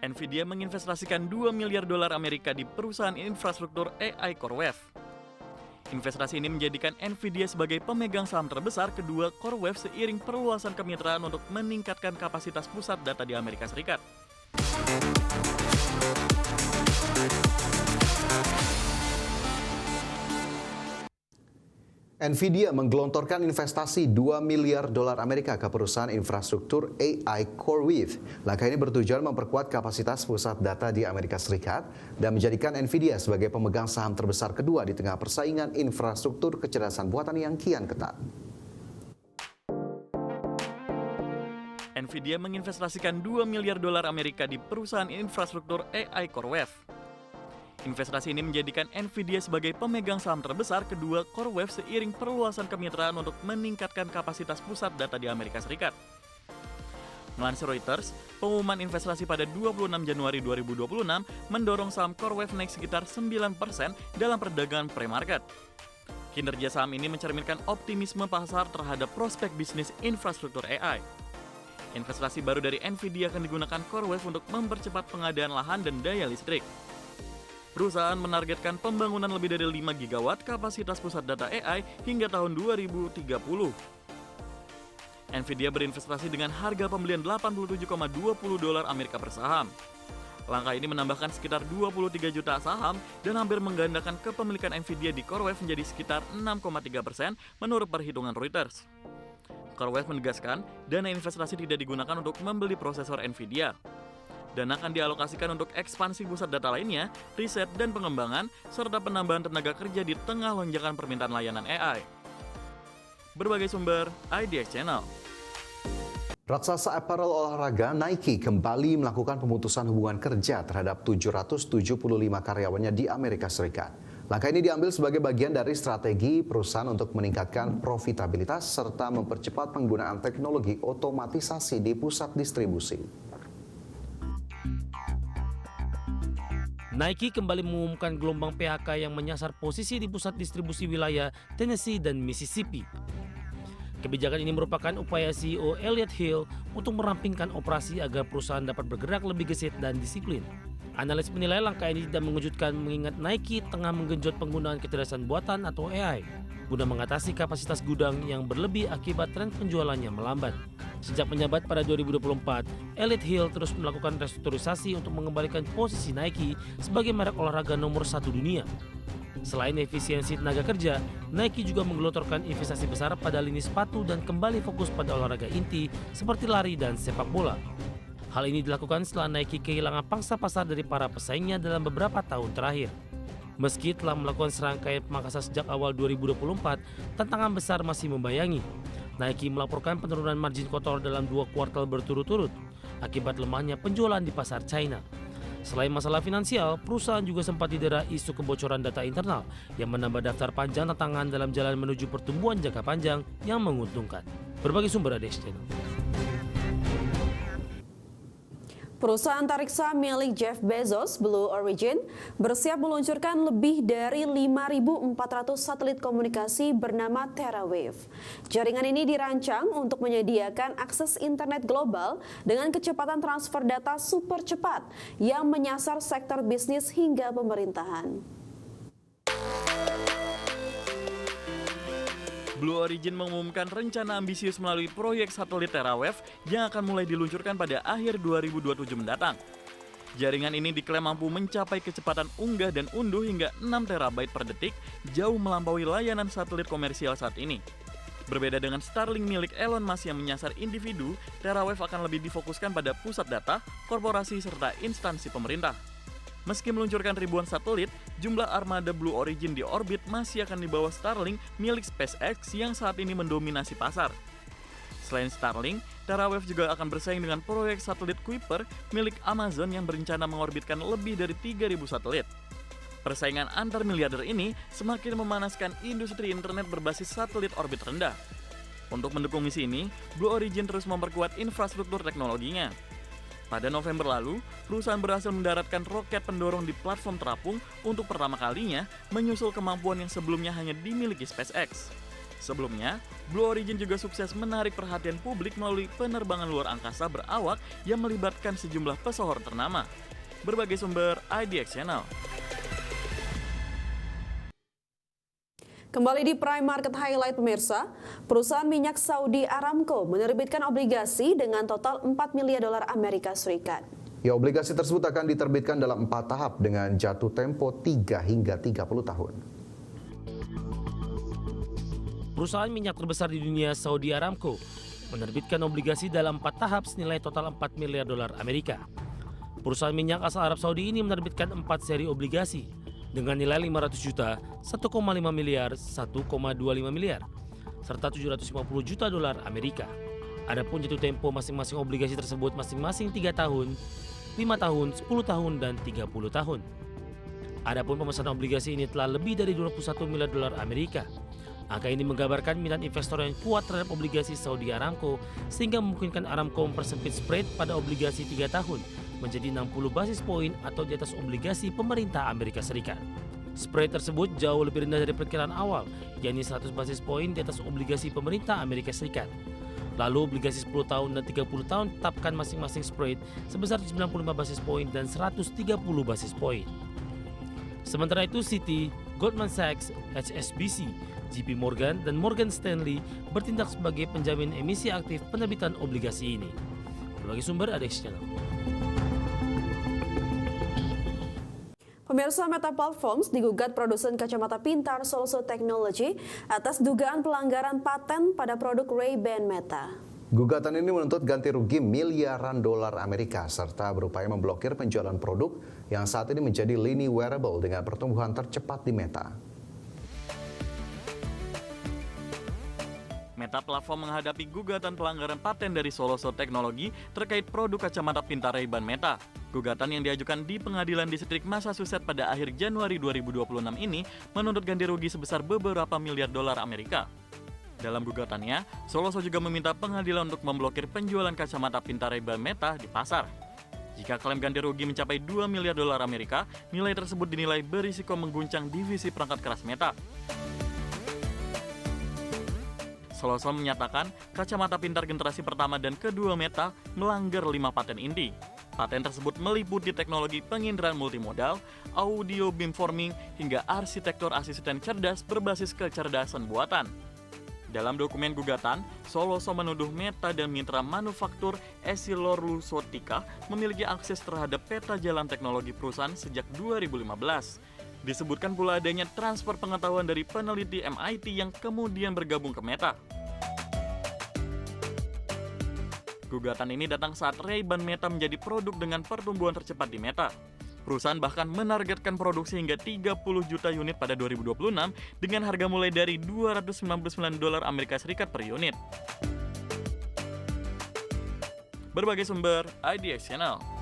Nvidia menginvestasikan 2 miliar dolar Amerika di perusahaan infrastruktur AI CoreWeave. Investasi ini menjadikan Nvidia sebagai pemegang saham terbesar kedua CoreWeave seiring perluasan kemitraan untuk meningkatkan kapasitas pusat data di Amerika Serikat. Nvidia menggelontorkan investasi 2 miliar dolar Amerika ke perusahaan infrastruktur AI CoreWeave. Langkah ini bertujuan memperkuat kapasitas pusat data di Amerika Serikat dan menjadikan Nvidia sebagai pemegang saham terbesar kedua di tengah persaingan infrastruktur kecerdasan buatan yang kian ketat. Nvidia menginvestasikan 2 miliar dolar Amerika di perusahaan infrastruktur AI CoreWeave. Investasi ini menjadikan Nvidia sebagai pemegang saham terbesar kedua CoreWeave seiring perluasan kemitraan untuk meningkatkan kapasitas pusat data di Amerika Serikat. Melansir Reuters, pengumuman investasi pada 26 Januari 2026 mendorong saham CoreWeave naik sekitar 9% dalam perdagangan pre-market. Kinerja saham ini mencerminkan optimisme pasar terhadap prospek bisnis infrastruktur AI. Investasi baru dari Nvidia akan digunakan CoreWeave untuk mempercepat pengadaan lahan dan daya listrik. Perusahaan menargetkan pembangunan lebih dari 5 gigawatt kapasitas pusat data AI hingga tahun 2030. Nvidia berinvestasi dengan harga pembelian 87,20 dolar Amerika per saham. Langkah ini menambahkan sekitar 23 juta saham dan hampir menggandakan kepemilikan Nvidia di CoreWeave menjadi sekitar 6,3% menurut perhitungan Reuters. CoreWeave menegaskan dana investasi tidak digunakan untuk membeli prosesor Nvidia. Dana akan dialokasikan untuk ekspansi pusat data lainnya, riset dan pengembangan, serta penambahan tenaga kerja di tengah lonjakan permintaan layanan AI. Berbagai sumber, IDX Channel. Raksasa apparel olahraga Nike kembali melakukan pemutusan hubungan kerja terhadap 775 karyawannya di Amerika Serikat. Langkah ini diambil sebagai bagian dari strategi perusahaan untuk meningkatkan profitabilitas serta mempercepat penggunaan teknologi otomatisasi di pusat distribusi. Nike kembali mengumumkan gelombang PHK yang menyasar posisi di pusat distribusi wilayah Tennessee dan Mississippi. Kebijakan ini merupakan upaya CEO Elliot Hill untuk merampingkan operasi agar perusahaan dapat bergerak lebih gesit dan disiplin. Analis menilai langkah ini tidak mengejutkan mengingat Nike tengah menggenjot penggunaan kecerdasan buatan atau AI guna mengatasi kapasitas gudang yang berlebih akibat tren penjualannya melambat. Sejak menjabat pada 2024, Elliot Hill terus melakukan restrukturisasi untuk mengembalikan posisi Nike sebagai merek olahraga nomor 1 dunia. Selain efisiensi tenaga kerja, Nike juga menggelontorkan investasi besar pada lini sepatu dan kembali fokus pada olahraga inti seperti lari dan sepak bola. Hal ini dilakukan setelah Nike kehilangan pangsa pasar dari para pesaingnya dalam beberapa tahun terakhir. Meski telah melakukan serangkaian pemangkasan sejak awal 2024, tantangan besar masih membayangi. Nike melaporkan penurunan margin kotor dalam 2 kuartal berturut-turut akibat lemahnya penjualan di pasar China. Selain masalah finansial, perusahaan juga sempat didera isu kebocoran data internal yang menambah daftar panjang tantangan dalam jalan menuju pertumbuhan jangka panjang yang menguntungkan. Berbagai sumber ada di channel. Perusahaan antariksa milik Jeff Bezos, Blue Origin, bersiap meluncurkan lebih dari 5.400 satelit komunikasi bernama TerraWave. Jaringan ini dirancang untuk menyediakan akses internet global dengan kecepatan transfer data super cepat yang menyasar sektor bisnis hingga pemerintahan. Blue Origin mengumumkan rencana ambisius melalui proyek satelit TerraWave yang akan mulai diluncurkan pada akhir 2027 mendatang. Jaringan ini diklaim mampu mencapai kecepatan unggah dan unduh hingga 6 terabyte per detik, jauh melampaui layanan satelit komersial saat ini. Berbeda dengan Starlink milik Elon Musk yang menyasar individu, TerraWave akan lebih difokuskan pada pusat data, korporasi, serta instansi pemerintah. Meski meluncurkan ribuan satelit, jumlah armada Blue Origin di orbit masih akan di bawah Starlink milik SpaceX yang saat ini mendominasi pasar. Selain Starlink, TerraWave juga akan bersaing dengan proyek satelit Kuiper milik Amazon yang berencana mengorbitkan lebih dari 3.000 satelit. Persaingan antar miliarder ini semakin memanaskan industri internet berbasis satelit orbit rendah. Untuk mendukung misi ini, Blue Origin terus memperkuat infrastruktur teknologinya. Pada November lalu, perusahaan berhasil mendaratkan roket pendorong di platform terapung untuk pertama kalinya menyusul kemampuan yang sebelumnya hanya dimiliki SpaceX. Sebelumnya, Blue Origin juga sukses menarik perhatian publik melalui penerbangan luar angkasa berawak yang melibatkan sejumlah pesohor ternama. Berbagai sumber IDX Channel. Kembali di Prime Market Highlight pemirsa, perusahaan minyak Saudi Aramco menerbitkan obligasi dengan total 4 miliar dolar Amerika Serikat. Ya, obligasi tersebut akan diterbitkan dalam 4 tahap dengan jatuh tempo 3 hingga 30 tahun. Perusahaan minyak terbesar di dunia Saudi Aramco menerbitkan obligasi dalam 4 tahap senilai total 4 miliar dolar Amerika. Perusahaan minyak asal Arab Saudi ini menerbitkan 4 seri obligasi dengan nilai 500 juta, 1,5 miliar, 1,25 miliar, serta 750 juta dolar Amerika. Adapun jatuh tempo masing-masing obligasi tersebut masing-masing 3 tahun, 5 tahun, 10 tahun, dan 30 tahun. Adapun pemesanan obligasi ini telah lebih dari 21 miliar dolar Amerika. Angka ini menggambarkan minat investor yang kuat terhadap obligasi Saudi Aramco sehingga memungkinkan Aramco mempersempit spread pada obligasi 3 tahun menjadi 60 basis poin atau di atas obligasi pemerintah Amerika Serikat. Spread tersebut jauh lebih rendah dari perkiraan awal, yakni 100 basis poin di atas obligasi pemerintah Amerika Serikat. Lalu obligasi 10 tahun dan 30 tahun tetapkan masing-masing spread sebesar 95 basis poin dan 130 basis poin. Sementara itu Citi, Goldman Sachs, HSBC, JP Morgan, dan Morgan Stanley bertindak sebagai penjamin emisi aktif penerbitan obligasi ini. Berbagai sumber IDX Channel. Pemirsa, Meta Platforms digugat produsen kacamata pintar Soloso Technology atas dugaan pelanggaran paten pada produk Ray-Ban Meta. Gugatan ini menuntut ganti rugi miliaran dolar Amerika serta berupaya memblokir penjualan produk yang saat ini menjadi lini wearable dengan pertumbuhan tercepat di Meta. Meta Platform menghadapi gugatan pelanggaran paten dari Soloso Teknologi terkait produk kacamata pintar Ray-Ban Meta. Gugatan yang diajukan di Pengadilan Distrik Massachusetts pada akhir Januari 2026 ini menuntut ganti rugi sebesar beberapa miliar dolar Amerika. Dalam gugatannya, Soloso juga meminta pengadilan untuk memblokir penjualan kacamata pintar Ray-Ban Meta di pasar. Jika klaim ganti rugi mencapai 2 miliar dolar Amerika, nilai tersebut dinilai berisiko mengguncang divisi perangkat keras Meta. Soloso menyatakan kacamata pintar generasi pertama dan kedua Meta melanggar 5 paten inti. Paten tersebut meliputi teknologi penginderaan multimodal, audio beamforming, hingga arsitektur asisten cerdas berbasis kecerdasan buatan. Dalam dokumen gugatan, Soloso menuduh Meta dan mitra manufaktur EssilorLuxottica memiliki akses terhadap peta jalan teknologi perusahaan sejak 2015. Disebutkan pula adanya transfer pengetahuan dari peneliti MIT yang kemudian bergabung ke Meta. Gugatan ini datang saat Ray-Ban Meta menjadi produk dengan pertumbuhan tercepat di Meta. Perusahaan bahkan menargetkan produksi hingga 30 juta unit pada 2026 dengan harga mulai dari $299 Amerika Serikat per unit. Berbagai sumber IDX Channel.